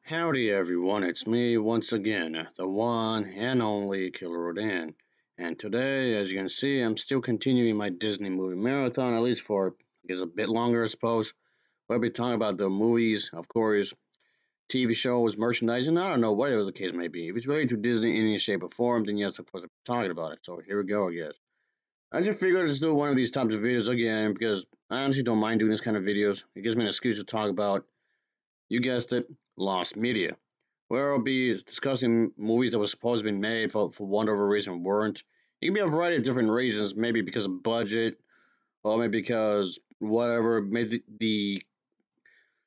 Howdy everyone, it's me once again, the one and only Killer Rodan. And today, as you can see, I'm still continuing my Disney movie marathon, at least for, I guess, a bit longer, I suppose. We'll be talking about the movies, of course, TV shows, merchandising, I don't know, whatever the case may be. If it's related to Disney in any shape or form, then yes, of course, I'll be talking about it. So here we go, I guess. I just figured I'd just do one of these types of videos again because I honestly don't mind doing this kind of videos. It gives me an excuse to talk about, you guessed it, lost media, where I'll be discussing movies that were supposed to be made for whatever reason weren't. It can be a variety of different reasons, maybe because of budget, or maybe because whatever, maybe the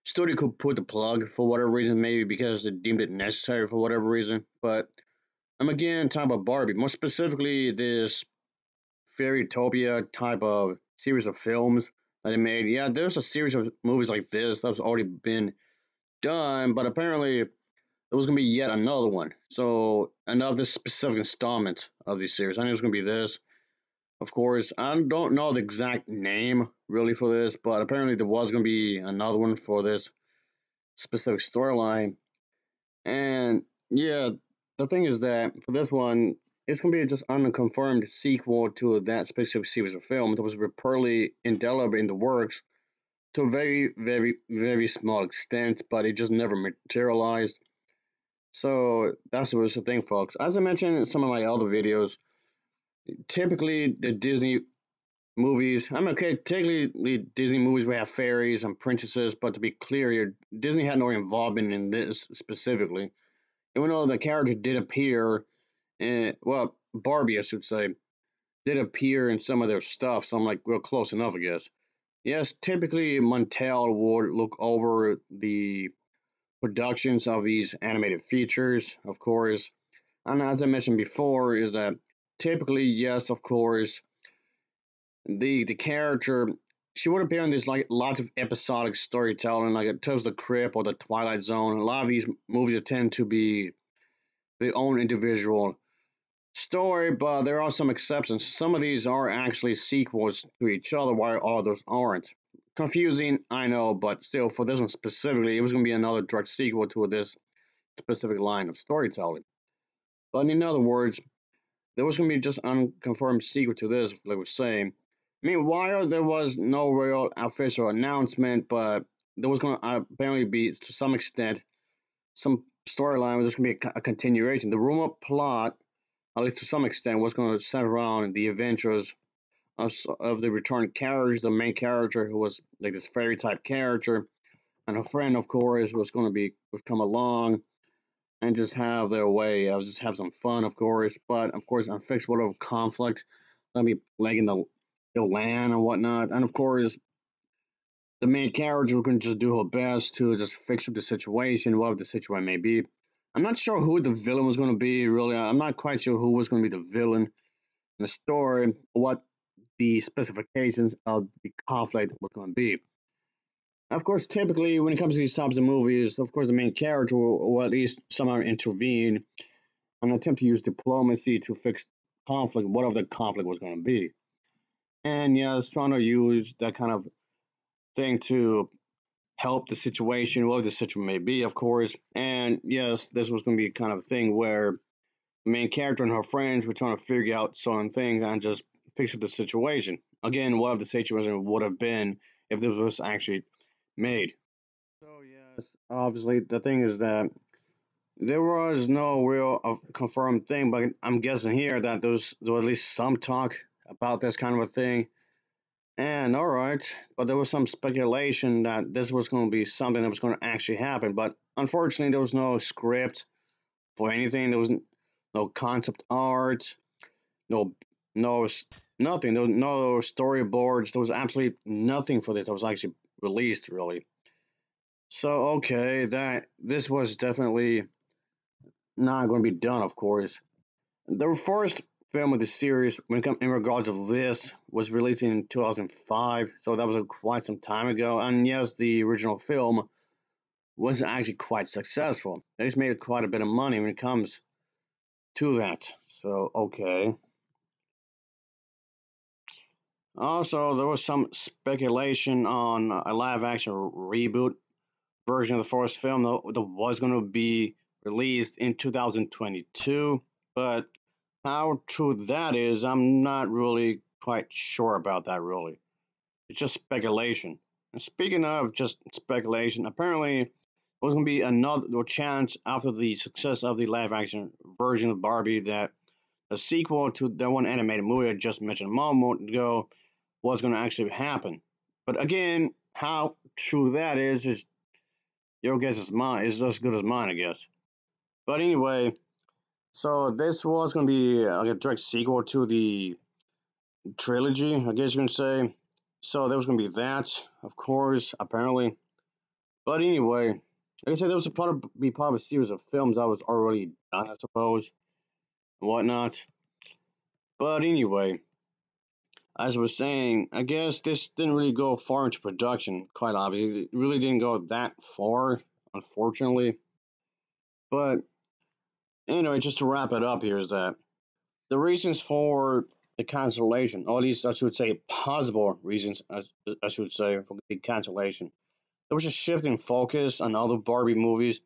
studio could put the plug for whatever reason, maybe because they deemed it necessary for whatever reason. But I'm again talking about Barbie, more specifically this Fairytopia type of series of films that they made. Yeah, there's a series of movies like this that's already been done, but apparently there was gonna be yet another one. So another specific installment of the series. I knew it was gonna be this. Of course, I don't know the exact name really for this, but apparently there was gonna be another one for this specific storyline. And yeah, the thing is that for this one, it's gonna be just unconfirmed sequel to that specific series of film that was reportedly indelibly in the works to a very, very, very small extent, but it just never materialized. So that's was the thing, folks. As I mentioned in some of my other videos, typically the Disney movies, I'm okay, technically Disney movies we have fairies and princesses, but to be clear here, Disney had no involvement in this specifically. Even though the character did appear in, well, Barbie, I should say, did appear in some of their stuff, so I'm like, well, close enough, I guess. Yes, typically Montel would look over the productions of these animated features, of course. And as I mentioned before, is that typically, yes, of course, the character she would appear in this like lots of episodic storytelling, like it tells the Crypt or the Twilight Zone. A lot of these movies tend to be their own individual story, but there are some exceptions. Some of these are actually sequels to each other, while others aren't. Confusing, I know, but still, for this one specifically, it was going to be another direct sequel to this specific line of storytelling. But in other words, there was going to be just unconfirmed secret to this, like we're saying. Meanwhile, there was no real official announcement, but there was going to apparently be, to some extent, some storyline where there's going to be a continuation. The rumor plot, at least to some extent, was going to center around the adventures of the returned characters. The main character, who was like this fairy type character, and her friend, of course, was going to be would come along and just have their way. I will just have some fun, of course, but of course, unfix whatever conflict that be plaguing the land and whatnot. And of course, the main character can just do her best to just fix up the situation, whatever the situation may be. I'm not sure who the villain was going to be, really. I'm not quite sure who was going to be the villain in the story, what the specifications of the conflict was going to be. Of course, typically, when it comes to these types of movies, of course, the main character will at least somehow intervene and attempt to use diplomacy to fix conflict, whatever the conflict was going to be. And yes, trying to use that kind of thing to help the situation, whatever the situation may be, of course. And yes, this was going to be kind of a thing where the main character and her friends were trying to figure out certain things and just fix up the situation. Again, whatever the situation would have been if this was actually made. So yes, obviously the thing is that there was no real confirmed thing, but I'm guessing here that there was at least some talk about this kind of a thing. And all right, but there was some speculation that this was going to be something that was going to actually happen. But unfortunately, there was no script for anything. There was no concept art, no, no, nothing. There was no storyboards. There was absolutely nothing for this that was actually released, really. So okay, that this was definitely not going to be done, of course. The first film of the series, when it comes in regards of this, was released in 2005, so that was quite some time ago. And yes, the original film was actually quite successful. They just made quite a bit of money when it comes to that. So okay. Also, there was some speculation on a live action reboot version of the first film that was going to be released in 2022. But how true that is, I'm not really quite sure about that, really. It's just speculation. And speaking of just speculation, apparently there's going to be another chance after the success of the live action version of Barbie that a sequel to the one animated movie I just mentioned a moment ago was going to actually happen. But again, how true that is your guess is mine is as good as mine, I guess. But anyway, so this was going to be like a direct sequel to the trilogy, I guess you can say. So there was going to be that, of course, apparently. But anyway, like I said, there was be part of a series of films that was already done, I suppose, and whatnot. But anyway, as I was saying, I guess this didn't really go far into production, quite obviously. It really didn't go that far, unfortunately. But anyway, just to wrap it up here is that the reasons for the cancellation, or at least I should say possible reasons, I should say, for the cancellation. There was a shift in focus on other Barbie movies.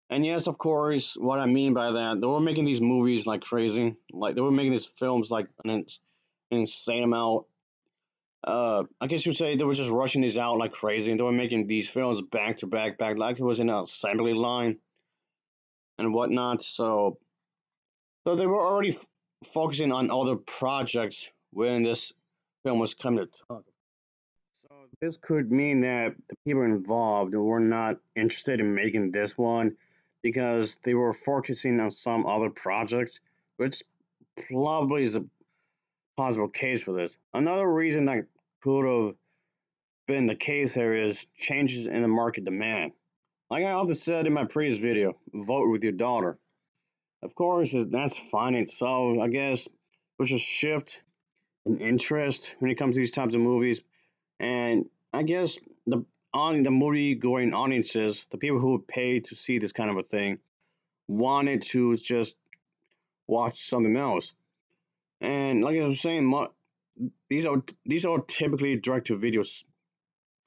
And yes, of course, what I mean by that, they were making these movies like crazy. Like, they were making these films like an insane amount. I guess you'd say they were just rushing these out like crazy. And they were making these films back to back, like it was in an assembly line and whatnot. So they were already focusing on other projects when this film was coming to talk. So this could mean that the people involved were not interested in making this one because they were focusing on some other project, which probably is a possible case for this. Another reason that could have been the case here is changes in the market demand. Like I often said in my previous video, vote with your daughter. Of course, that's fine itself. I guess there's a shift in interest when it comes to these types of movies. And I guess the movie going audiences, the people who would pay to see this kind of a thing, wanted to just watch something else. And like I was saying, these are typically direct to video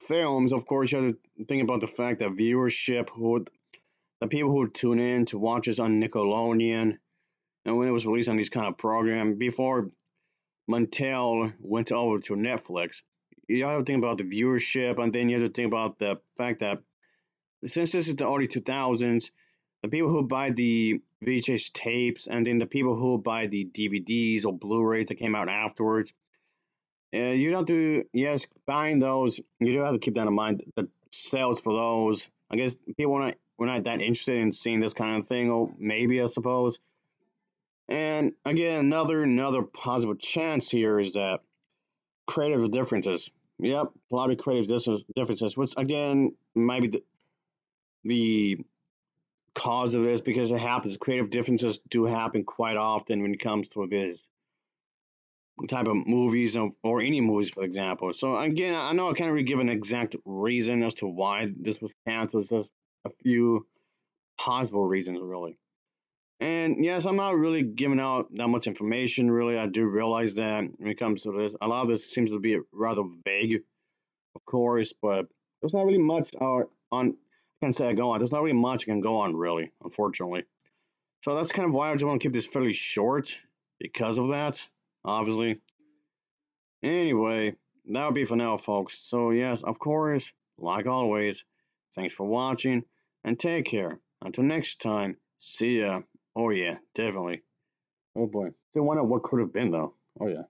films. Of course, you have to think about the fact that viewership, who the people who would tune in to watch this on Nickelodeon, and when it was released on these kind of programs before Montel went over to Netflix. You have to think about the viewership, and then you have to think about the fact that since this is the early 2000s, the people who buy the VHS tapes and then the people who buy the DVDs or Blu-rays that came out afterwards, you don't have to, yes, buying those, you do have to keep that in mind. The sales for those, I guess people were not that interested in seeing this kind of thing, or maybe I suppose. And again, another possible chance here is that creative differences. Yep, a lot of creative differences, which again might be the cause of this because it happens. Creative differences do happen quite often when it comes to this type of movies or any movies, for example. So again, I know I can't really give an exact reason as to why this was canceled. It's just a few possible reasons, really. And yes, I'm not really giving out that much information. Really, I do realize that when it comes to this, a lot of this seems to be rather vague, of course, but there's not really much on. I can say I go on. There's not really much I can go on, really, unfortunately. So that's kind of why I just want to keep this fairly short because of that, obviously. Anyway, that would be for now, folks. So, yes, of course, like always, thanks for watching and take care. Until next time, see ya. Oh, yeah, definitely. Oh boy. Still wonder what could have been, though. Oh, yeah.